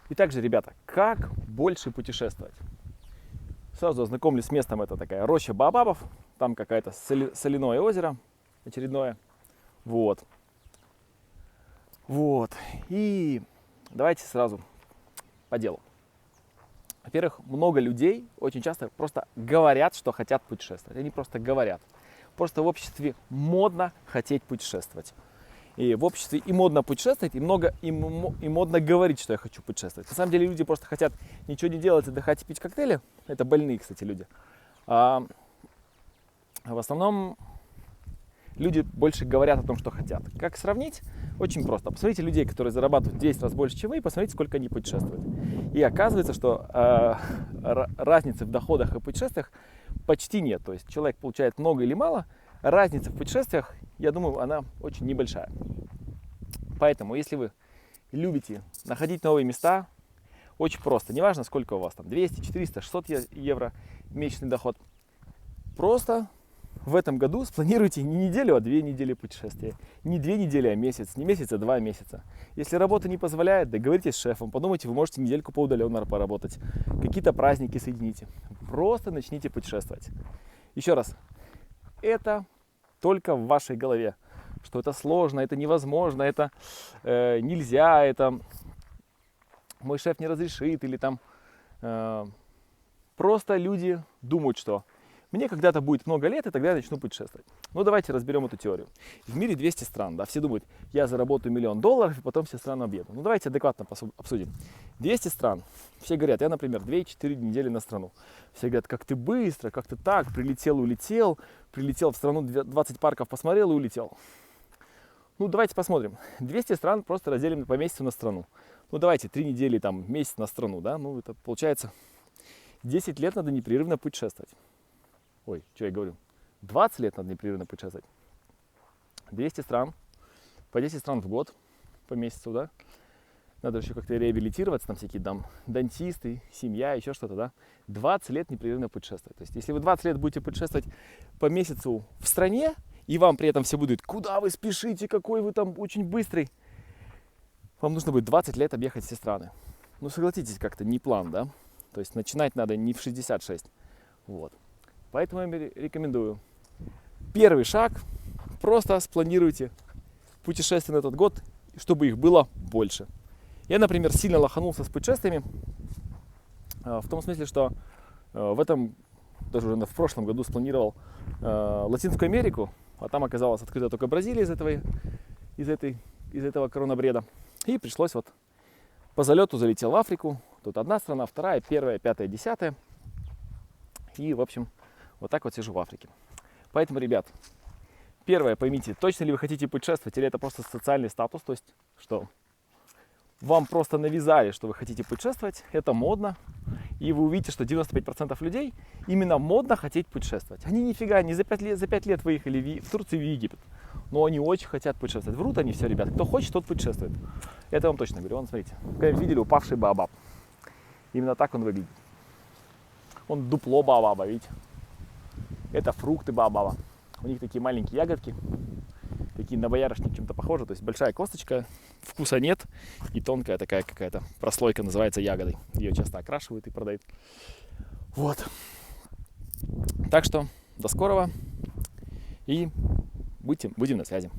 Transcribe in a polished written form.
И также, ребята, как больше путешествовать? Сразу ознакомлюсь с местом. Это такая роща Баобабов. Там какое-то соляное озеро очередное. Вот. Вот. И давайте сразу по делу. Во-первых, много людей очень часто просто говорят, что хотят путешествовать. Они просто говорят. Просто в обществе модно хотеть путешествовать. И в обществе и модно путешествовать, и модно говорить, что я хочу путешествовать. На самом деле люди просто хотят ничего не делать, отдыхать и пить коктейли. Это больные, кстати, люди. А в основном люди больше говорят о том, что хотят. Как сравнить? Очень просто. Посмотрите людей, которые зарабатывают в 10 раз больше, чем вы, и посмотрите, сколько они путешествуют. И оказывается, что разницы в доходах и путешествиях почти нет. То есть человек получает много или мало, разница в путешествиях, я думаю, она очень небольшая. Поэтому, если вы любите находить новые места, очень просто. Неважно, сколько у вас там, 200, 400, 600 евро месячный доход. Просто в этом году спланируйте не неделю, а 2 недели путешествия. Не 2 недели, а месяц. Не месяц, а 2 месяца. Если работа не позволяет, договоритесь с шефом. Подумайте, вы можете недельку поудаленно поработать. Какие-то праздники соедините. Просто начните путешествовать. Еще раз. Это только в вашей голове. Что это сложно, это невозможно, это нельзя, это мой шеф не разрешит. Или там просто люди думают, что мне когда-то будет много лет, и тогда я начну путешествовать. Ну, давайте разберем эту теорию. В мире 200 стран, да, все думают, я заработаю $1 000 000, и потом все страны объеду. Ну, давайте адекватно обсудим. 200 стран. Все говорят, я, например, 2-4 недели на страну. Все говорят, как ты быстро, как ты так, прилетел, улетел, прилетел в страну, 20 парков посмотрел и улетел. Ну, давайте посмотрим. 200 стран просто разделим по месяцу на страну. Ну, давайте 3 недели, там, месяц на страну, да, ну, это получается 10 лет надо непрерывно путешествовать. Ой, что я говорю? 20 лет надо непрерывно путешествовать. 200 стран, по 10 стран в год, по месяцу, да? Надо еще как-то реабилитироваться, там всякие там дантисты, семья, еще что-то, да? 20 лет непрерывно путешествовать. То есть, если вы 20 лет будете путешествовать по месяцу в стране, и вам при этом все будут, куда вы спешите, какой вы там очень быстрый, вам нужно будет 20 лет объехать все страны. Ну, согласитесь, как-то не план, да? То есть, начинать надо не в 66. Вот. Поэтому я рекомендую. Первый шаг. Просто спланируйте путешествия на этот год, чтобы их было больше. Я, например, сильно лоханулся с путешествиями. В том смысле, что в этом, даже уже в прошлом году спланировал Латинскую Америку. А там оказалось открыта только Бразилия из этого коронабреда. И пришлось вот по залету залетел в Африку. Тут одна страна, вторая, первая, пятая, десятая. И, в общем, вот так вот сижу в Африке. Поэтому, ребят, первое, поймите, точно ли вы хотите путешествовать, или это просто социальный статус, то есть, что вам просто навязали, что вы хотите путешествовать, это модно, и вы увидите, что 95% людей именно модно хотеть путешествовать. Они нифига не за 5 лет выехали в Турцию и в Египет, но они очень хотят путешествовать. Врут они все, ребят. Кто хочет, тот путешествует. Это я вам точно говорю. Вон, смотрите, когда-нибудь видели упавший Баобаб? Именно так он выглядит. Он дупло Баобаба, видите? Это фрукты Баобаба. У них такие маленькие ягодки, такие на боярышник чем-то похожи. То есть большая косточка, вкуса нет, и тонкая такая какая-то прослойка называется ягодой. Ее часто окрашивают и продают. Вот. Так что до скорого и будем на связи.